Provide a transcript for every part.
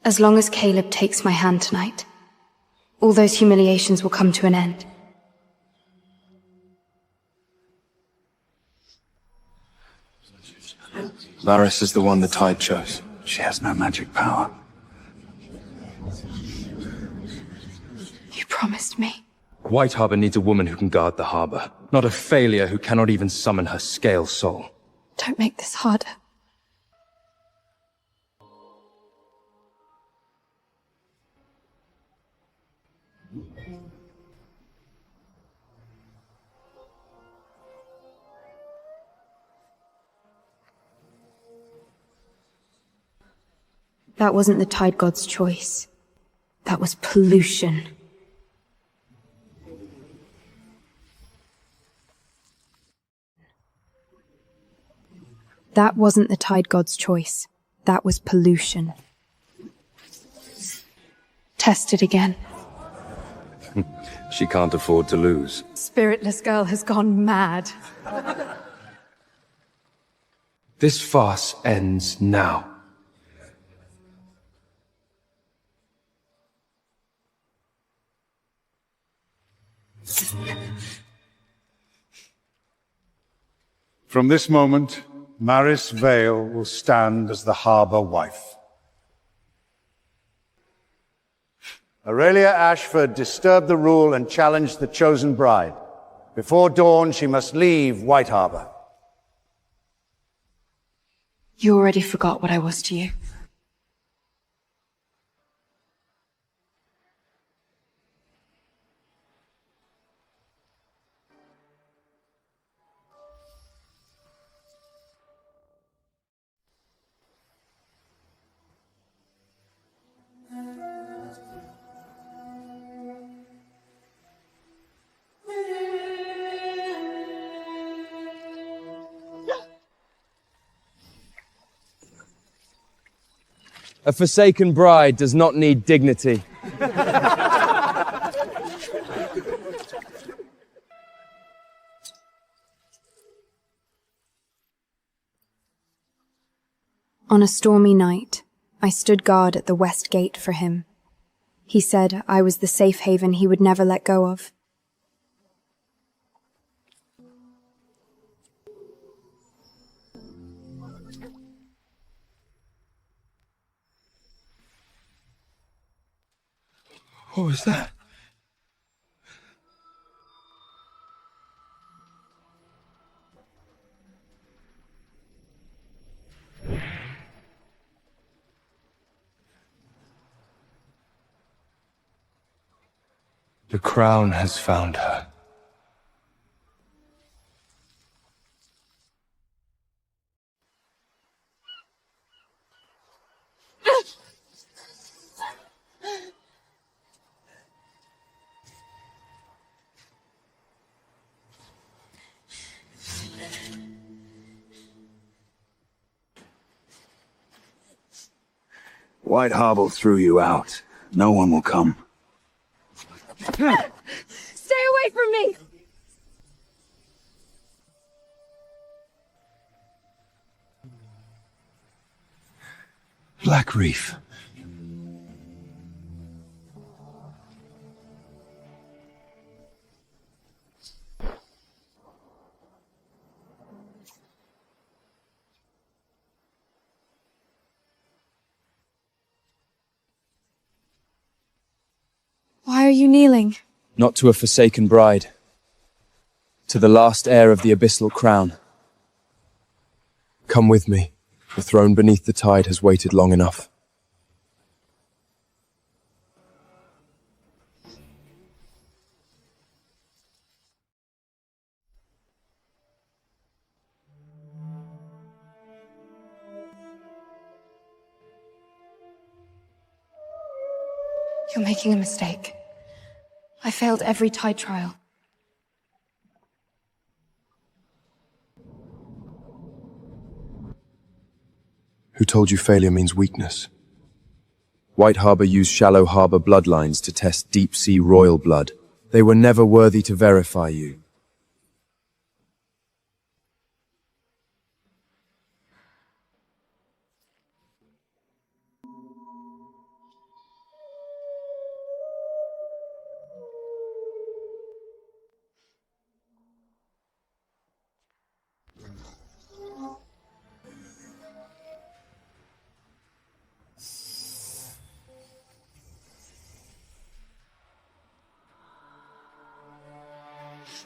As long as Caleb takes my hand tonight, all those humiliations will come to an end. Laris is the one the tide chose. She has no magic power. You promised me. White Harbor needs a woman who can guard the harbor, not a failure who cannot even summon her scale soul. Don't make this harder. That wasn't the Tide God's choice. That was pollution. That wasn't the Tide God's choice. That was pollution. Test it again. She can't afford to lose. Spiritless girl has gone mad. This farce ends now. From this moment, Maris Vale will stand as the harbour wife. Aurelia Ashford disturbed the rule and challenged the chosen bride. Before dawn, she must leave White Harbor. You already forgot what I was to you. A forsaken bride does not need dignity. On a stormy night, I stood guard at the west gate for him. He said I was the safe haven he would never let go of. What was that? The crown has found her. White Harbor threw you out. No one will come. Stay away from me! Black Reef. Why are you kneeling? Not to a forsaken bride. To the last heir of the abyssal crown. Come with me. The throne beneath the tide has waited long enough. You're making a mistake. I failed every tide trial. Who told you failure means weakness? White Harbor used shallow harbor bloodlines to test deep-sea royal blood. They were never worthy to verify you.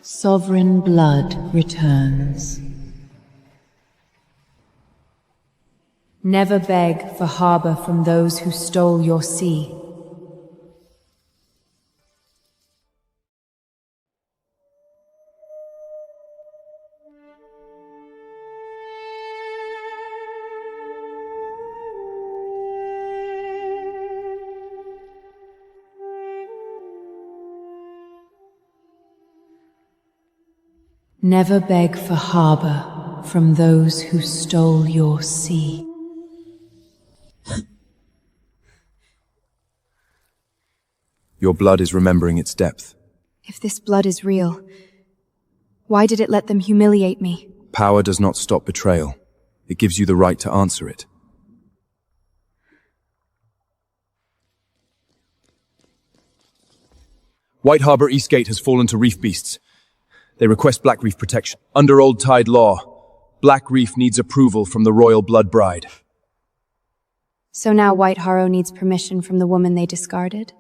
Sovereign blood returns. Never beg for harbor from those who stole your sea. Never beg for harbor from those who stole your sea. Your blood is remembering its depth. If this blood is real, why did it let them humiliate me? Power does not stop betrayal. It gives you the right to answer it. White Harbor East Gate has fallen to reef beasts. They request Black Reef protection. Under old tide law, Black Reef needs approval from the royal blood bride. So now White Harrow needs permission from the woman they discarded?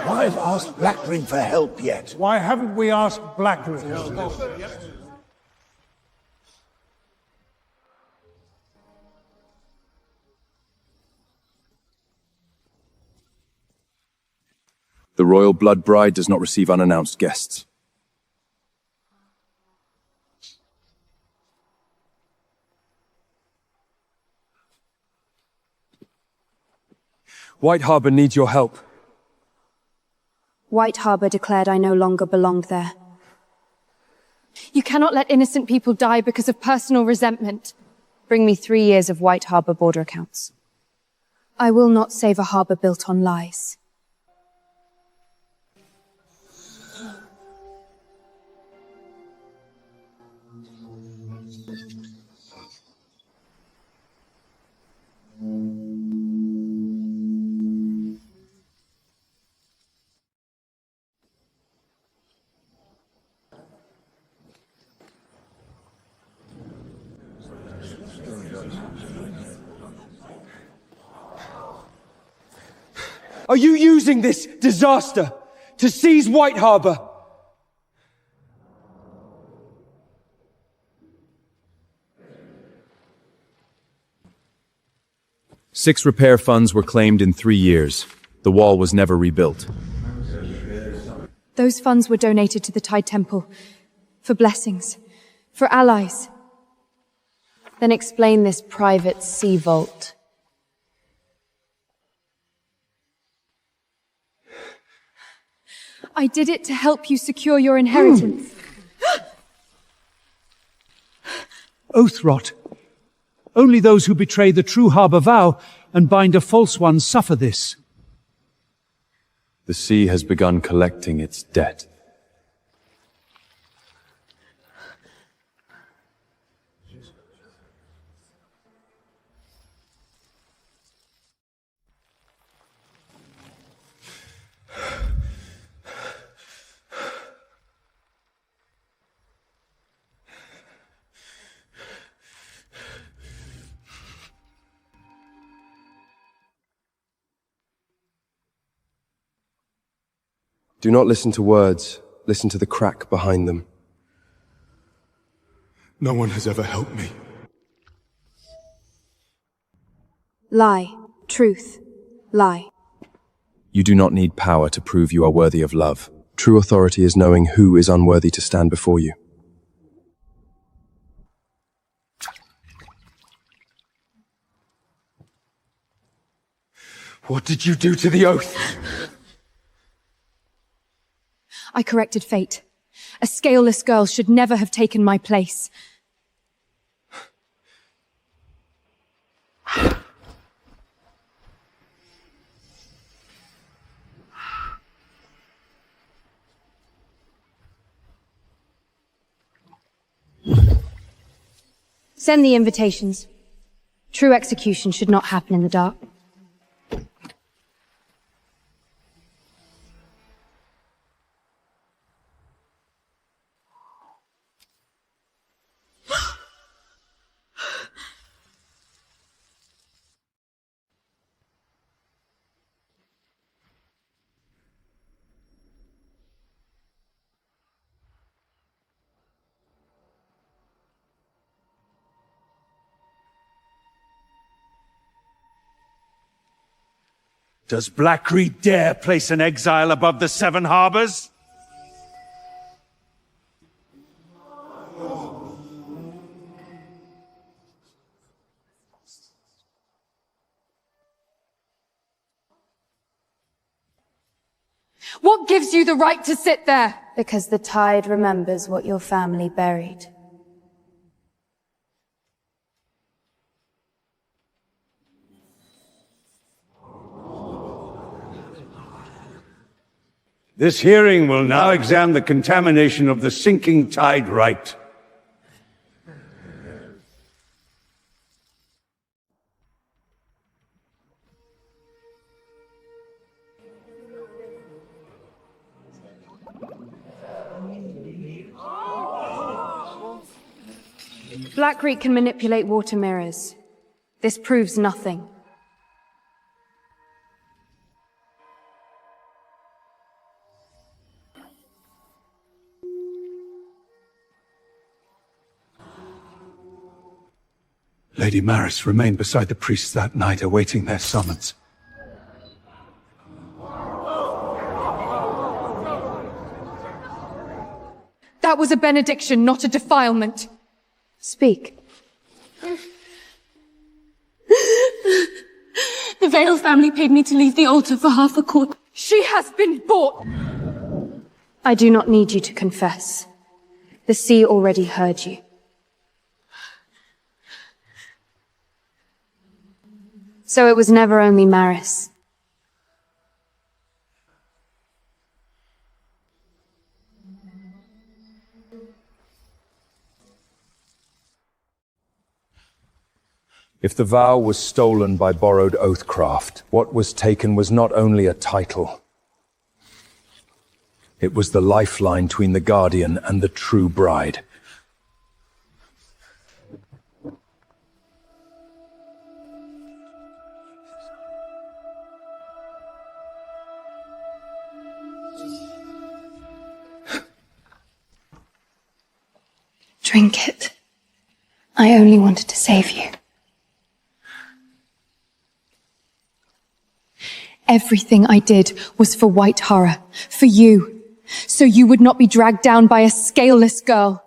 Why have asked Black Reef for help yet? Why haven't we asked Black Reef? The royal blood bride does not receive unannounced guests. White Harbor needs your help. White Harbor declared I no longer belonged there. You cannot let innocent people die because of personal resentment. Bring me 3 years of White Harbor border accounts. I will not save a harbor built on lies. Are you using this disaster to seize White Harbor? Six repair funds were claimed in 3 years. The wall was never rebuilt. Those funds were donated to the Tide Temple. For blessings. For allies. Then explain this private sea vault. I did it to help you secure your inheritance. Oath rot. Only those who betray the true harbour vow and bind a false one suffer this. The sea has begun collecting its debt. Do not listen to words. Listen to the crack behind them. No one has ever helped me. Lie. Truth. Lie. You do not need power to prove you are worthy of love. True authority is knowing who is unworthy to stand before you. What did you do to the oath? I corrected fate. A scaleless girl should never have taken my place. Send the invitations. True execution should not happen in the dark. Does Black Reef dare place an exile above the Seven Harbors? What gives you the right to sit there? Because the tide remembers what your family buried. This hearing will now examine the contamination of the sinking tide right. Black Reef can manipulate water mirrors. This proves nothing. Lady Maris remained beside the priests that night, awaiting their summons. That was a benediction, not a defilement. Speak. The Vale family paid me to leave the altar for half a quarter. She has been bought! I do not need you to confess. The sea already heard you. So it was never only Maris. If the vow was stolen by borrowed oathcraft, what was taken was not only a title. It was the lifeline between the guardian and the true bride. Drink it. I only wanted to save you. Everything I did was for White Horror, for you, so you would not be dragged down by a scaleless girl.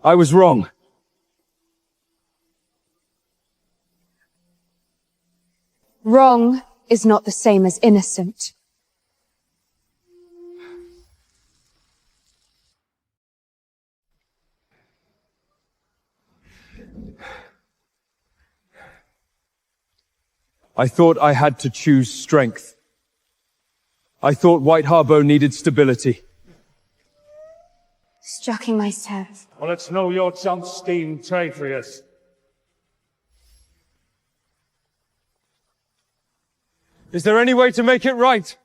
I was wrong. Wrong is not the same as innocent. I thought I had to choose strength. I thought White Harbor needed stability. Striking myself. Well, it's no your jump steam, traitorous. Is there any way to make it right?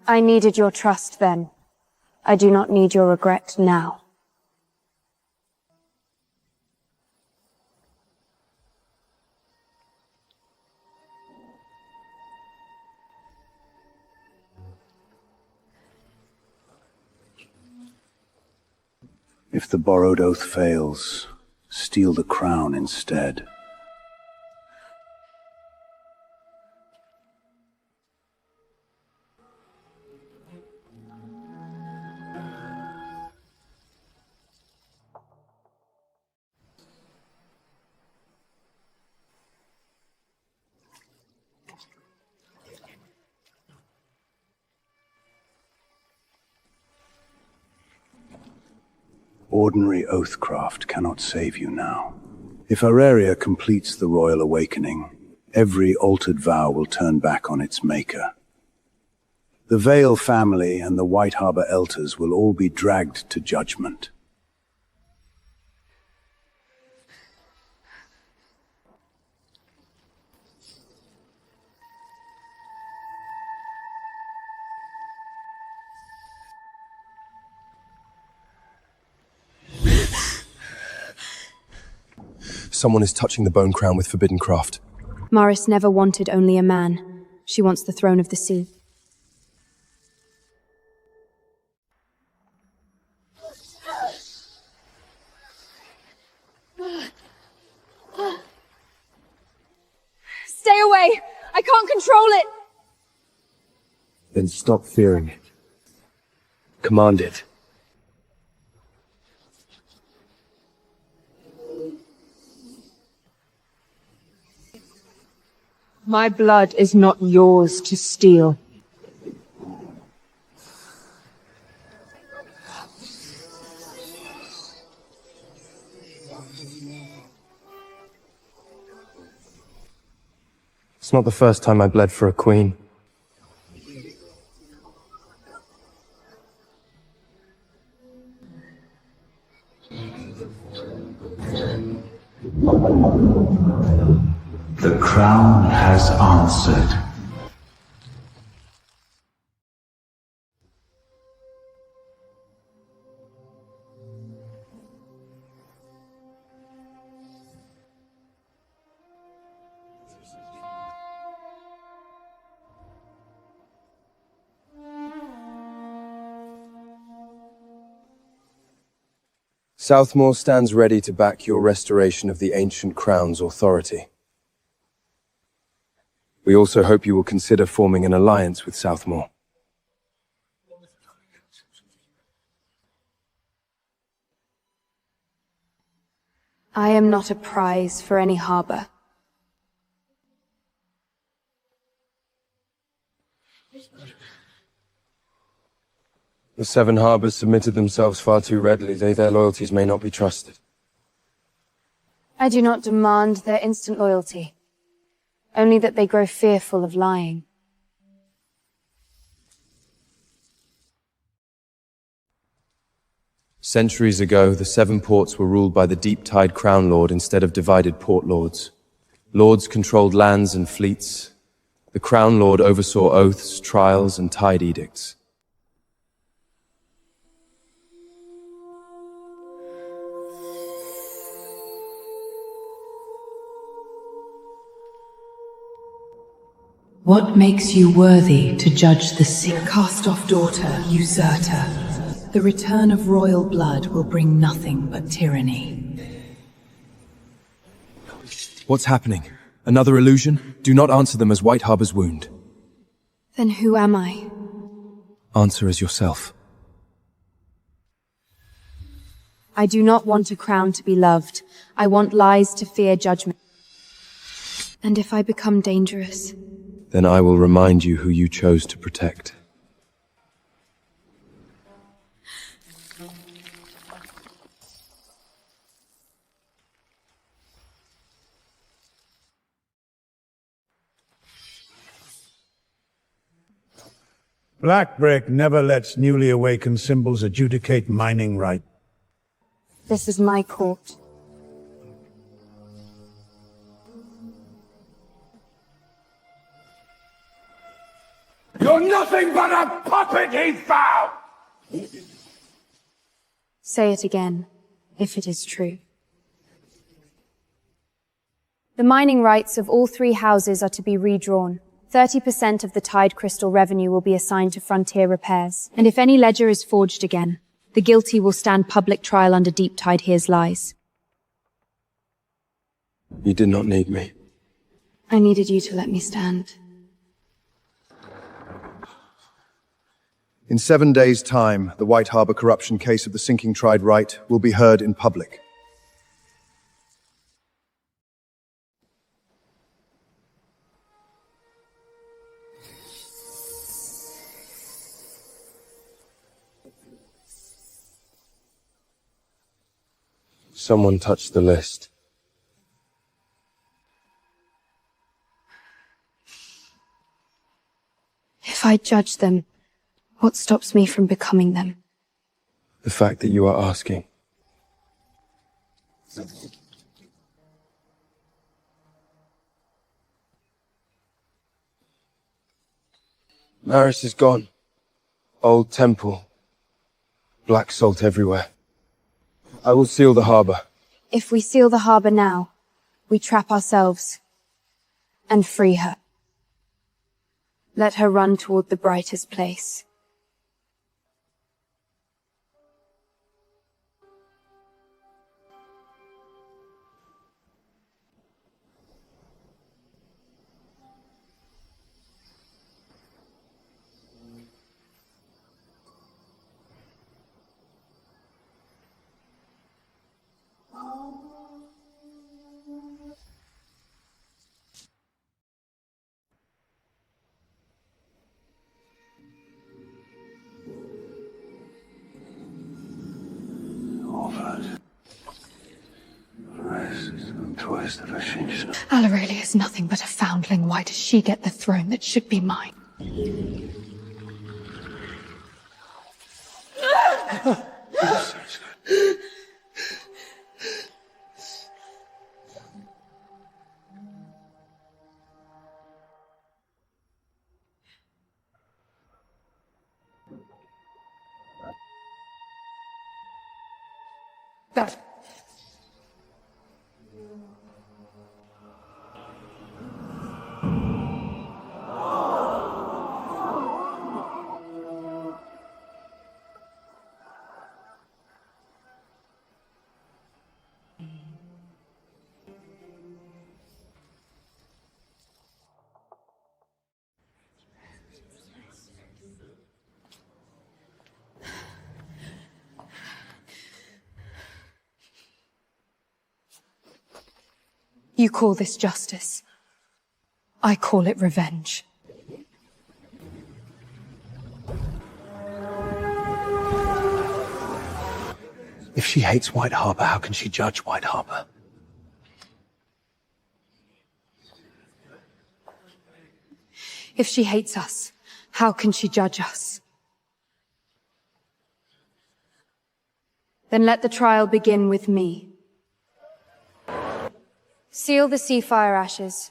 I needed your trust then. I do not need your regret now. If the borrowed oath fails, steal the crown instead. Ordinary oathcraft cannot save you now. If Aurelia completes the royal awakening, every altered vow will turn back on its maker. The Vale family and the White Harbor elders will all be dragged to judgment. Someone is touching the bone crown with forbidden craft. Maris never wanted only a man. She wants the throne of the sea. Stay away! I can't control it! Then stop fearing it. Command it. My blood is not yours to steal. It's not the first time I bled for a queen. The crown has answered. Southmore stands ready to back your restoration of the ancient crown's authority. We also hope you will consider forming an alliance with Southmore. I am not a prize for any harbor. The Seven Harbors submitted themselves far too readily. Their loyalties may not be trusted. I do not demand their instant loyalty, only that they grow fearful of lying. Centuries ago, the Seven Ports were ruled by the deep-tide Crown Lord instead of divided Port Lords. Lords controlled lands and fleets. The Crown Lord oversaw oaths, trials, and tide edicts. What makes you worthy to judge the sick? Cast-off daughter, usurper. The return of royal blood will bring nothing but tyranny. What's happening? Another illusion? Do not answer them as White Harbor's wound. Then who am I? Answer as yourself. I do not want a crown to be loved. I want lies to fear judgment. And if I become dangerous? Then I will remind you who you chose to protect. Black Brick never lets newly awakened symbols adjudicate mining right. This is my court. You're nothing but a puppet he's found! Say it again, if it is true. The mining rights of all three houses are to be redrawn. 30% of the Tide Crystal revenue will be assigned to frontier repairs. And if any ledger is forged again, the guilty will stand public trial under Deep Tide Hears Lies. You did not need me. I needed you to let me stand. In 7 days' time, the White Harbor corruption case of the sinking Tried Right will be heard in public. Someone touched the list. If I judge them, What stops me from becoming them? The fact that you are asking. Maris is gone. Old temple. Black salt everywhere. I will seal the harbor. If we seal the harbor now, we trap ourselves and free her. Let her run toward the brightest place. Aurelia is nothing but a foundling. Why does she get the throne that should be mine? That. You call this justice. I call it revenge. If she hates White Harbor, how can she judge White Harbor? If she hates us, how can she judge us? Then let the trial begin with me. Seal the sea fire ashes.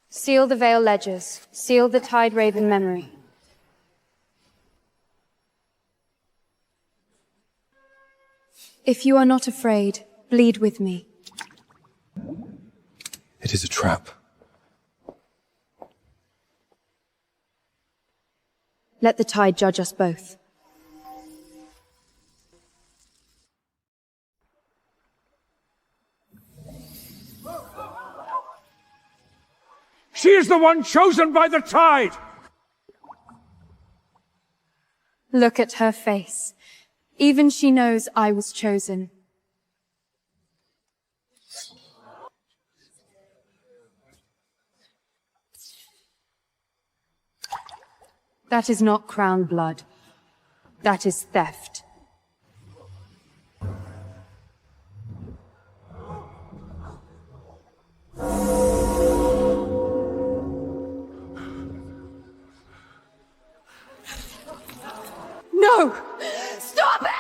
Seal the veil ledgers. Seal the tide raven memory. If you are not afraid, bleed with me. It is a trap. Let the tide judge us both. She is the one chosen by the tide! Look at her face. Even she knows I was chosen. That is not crown blood. That is theft. No! Stop it!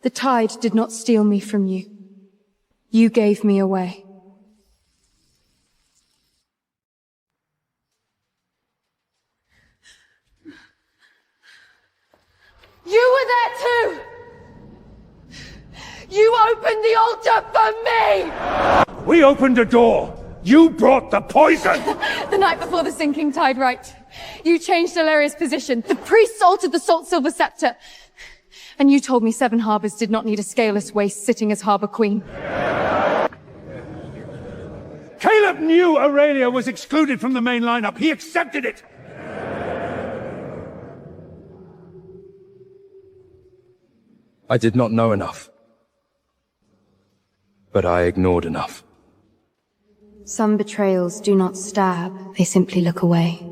The tide did not steal me from you. You gave me away. You were there too! You opened the altar for me! We opened a door. You brought the poison! The night before the sinking tide, right? You changed Illyria's position. The priests altered the salt silver scepter. And you told me Seven Harbors did not need a scaleless waste sitting as harbor queen. Caleb knew Aurelia was excluded from the main lineup. He accepted it! I did not know enough. But I ignored enough. Some betrayals do not stab, they simply look away.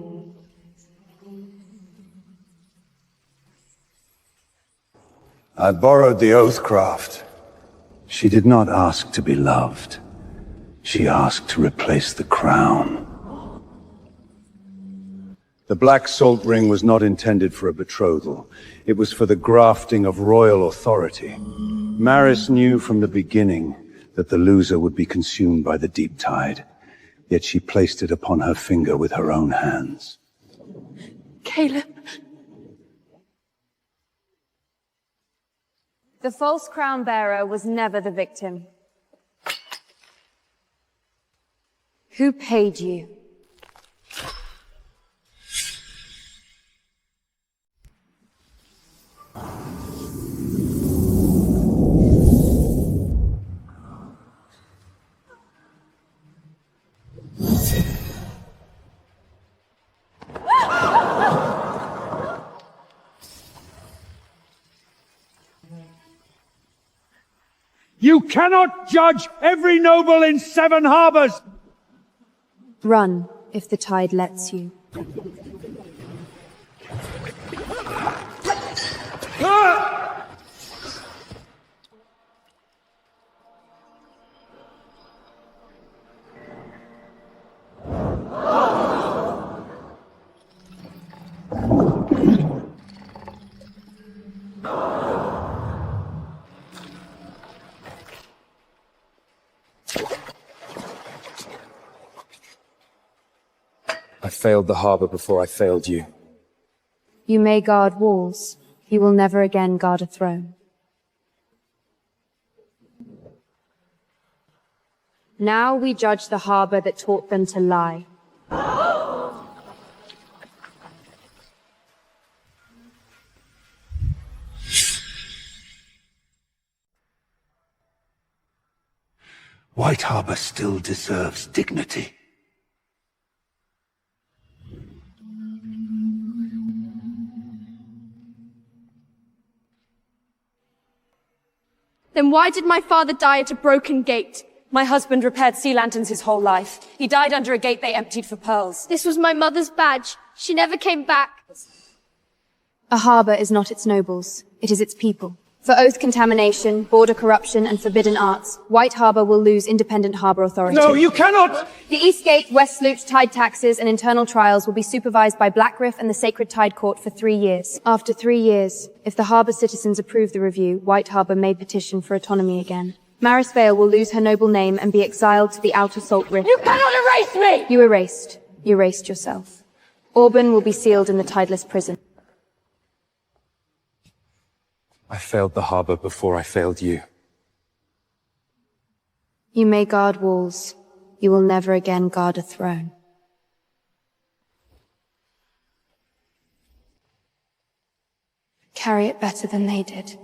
I borrowed the Oathcraft. She did not ask to be loved. She asked to replace the crown. The Black Salt Ring was not intended for a betrothal. It was for the grafting of royal authority. Maris knew from the beginning that the loser would be consumed by the deep tide. Yet she placed it upon her finger with her own hands. Caleb. The false crown bearer was never the victim. Who paid you? You cannot judge every noble in 7 harbors! Run, if the tide lets you. I failed the harbor before I failed you. You may guard walls. You will never again guard a throne. Now we judge the harbor that taught them to lie. White Harbor still deserves dignity. Then why did my father die at a broken gate? My husband repaired sea lanterns his whole life. He died under a gate they emptied for pearls. This was my mother's badge. She never came back. A harbor is not its nobles. It is its people. For oath contamination, border corruption, and forbidden arts, White Harbor will lose independent harbor authority. No, you cannot! The East Gate, West Sloop, tide taxes, and internal trials will be supervised by Black Reef and the Sacred Tide Court for 3 years. After 3 years, if the harbor citizens approve the review, White Harbor may petition for autonomy again. Maris Vale will lose her noble name and be exiled to the outer Salt Rift. You cannot erase me! You erased. You erased yourself. Auburn will be sealed in the tideless prison. I failed the harbor before I failed you. You may guard walls. You will never again guard a throne. Carry it better than they did.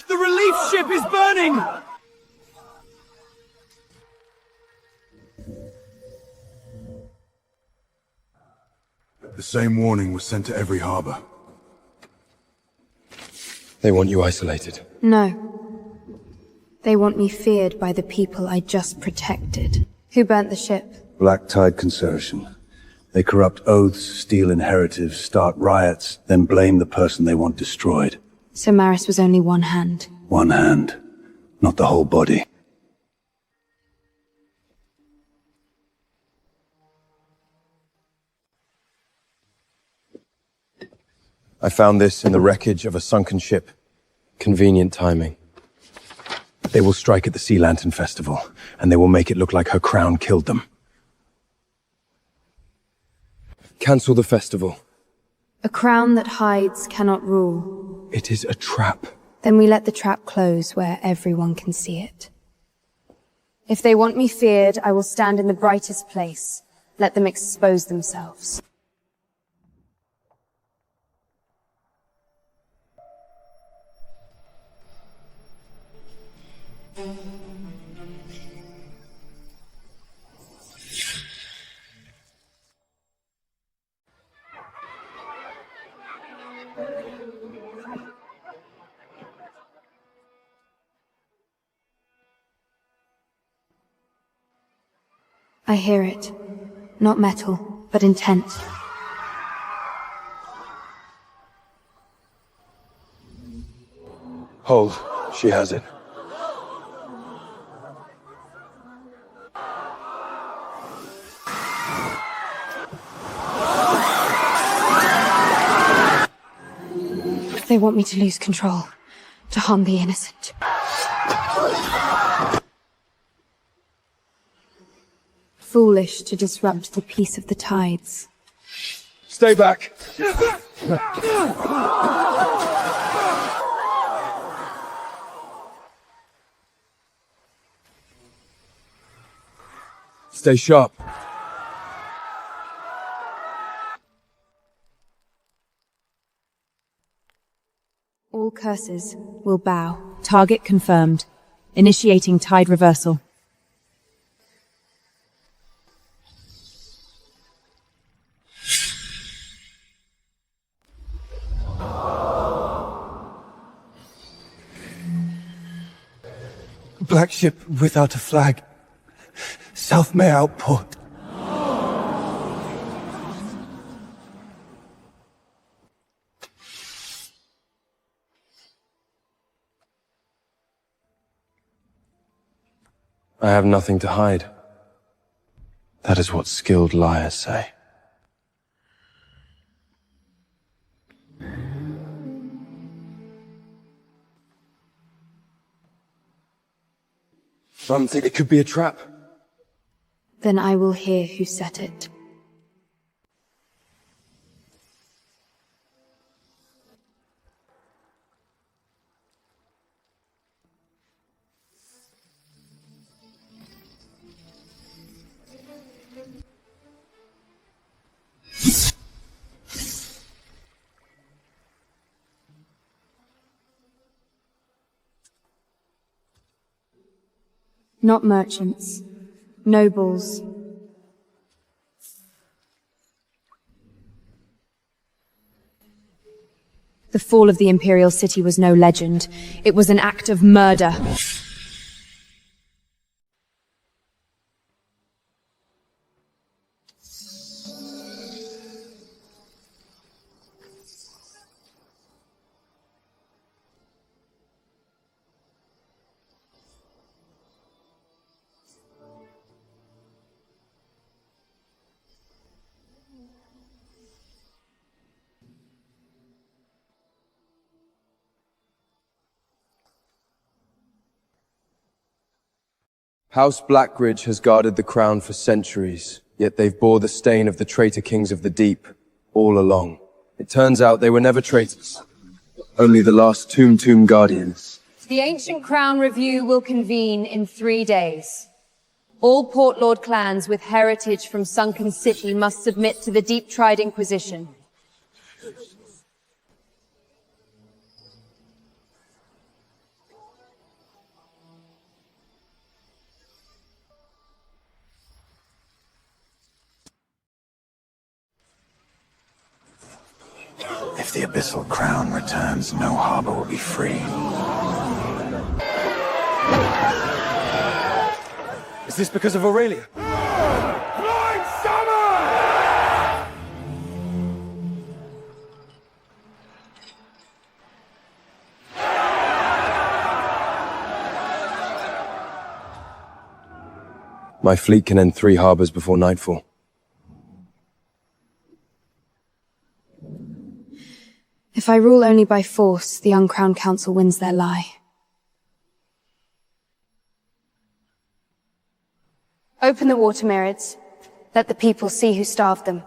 The relief ship is burning! The same warning was sent to every harbor. They want you isolated. No. They want me feared by the people I just protected. Who burnt the ship? Black Tide Consortium. They corrupt oaths, steal inheritives, start riots, then blame the person they want destroyed. So Maris was only one hand. One hand, not the whole body. I found this in the wreckage of a sunken ship. Convenient timing. They will strike at the Sea Lantern Festival, and they will make it look like her crown killed them. Cancel the festival. A crown that hides cannot rule. It is a trap. Then we let the trap close where everyone can see it. If they want me feared, I will stand in the brightest place. Let them expose themselves. I hear it. Not metal, but intent. Hold. She has it. They want me to lose control, to harm the innocent. Foolish to disrupt the peace of the tides. Stay back! Stay sharp. All curses will bow. Target confirmed. Initiating tide reversal. Black ship without a flag. South May outport. I have nothing to hide. That is what skilled liars say. Some think it could be a trap. Then I will hear who set it. Not merchants, nobles. The fall of the Imperial City was no legend. It was an act of murder. House Blackridge has guarded the crown for centuries, yet they've bore the stain of the traitor kings of the deep, all along. It turns out they were never traitors, only the last tomb guardians. The Ancient Crown Review will convene in 3 days. All Port Lord clans with heritage from Sunken City must submit to the deep-tried Inquisition. If the Abyssal Crown returns, no harbor will be free. Is this because of Aurelia? Blind Summer! My fleet can end 3 harbors before nightfall. If I rule only by force, the uncrowned council wins their lie. Open the water myriads. Let the people see who starved them.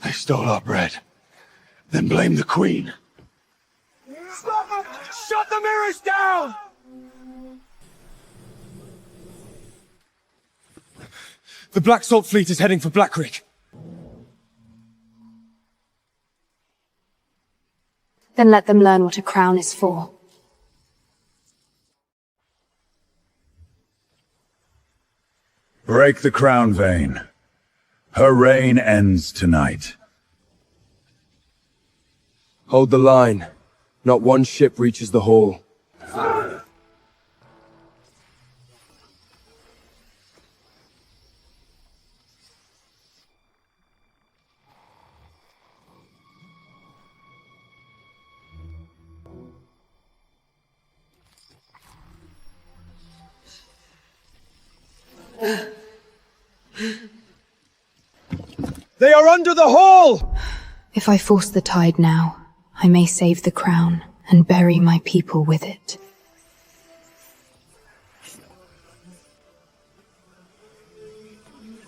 They stole our bread. Then blame the Queen. Shut the mirrors down! The Black Salt Fleet is heading for Black Creek. Then let them learn what a crown is for. Break the crown vein. Her reign ends tonight. Hold the line. Not one ship reaches the hall. They are under the hall! If I force the tide now, I may save the crown and bury my people with it.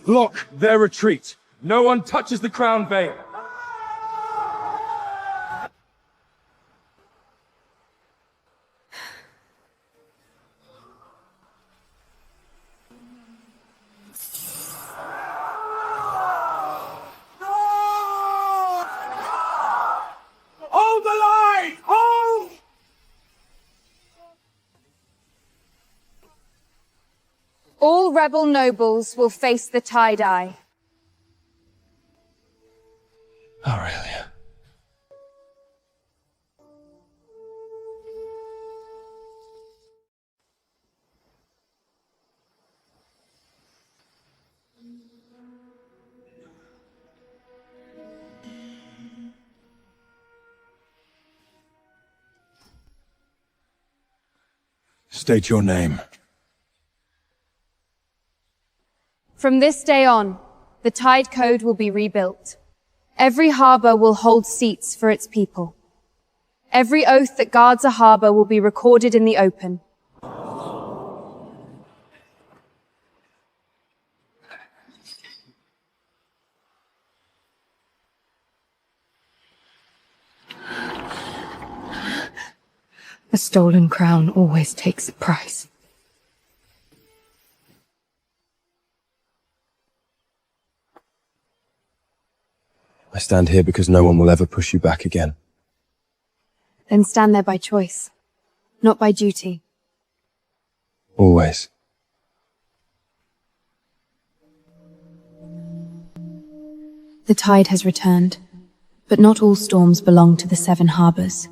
Block their retreat. No one touches the crown vein. Hold the line! Hold! All rebel nobles will face the tie-dye. Aurelia. State your name. From this day on, the Tide Code will be rebuilt. Every harbor will hold seats for its people. Every oath that guards a harbor will be recorded in the open. A stolen crown always takes a price. I stand here because no one will ever push you back again. Then stand there by choice, not by duty. Always. The tide has returned, but not all storms belong to the 7 harbors.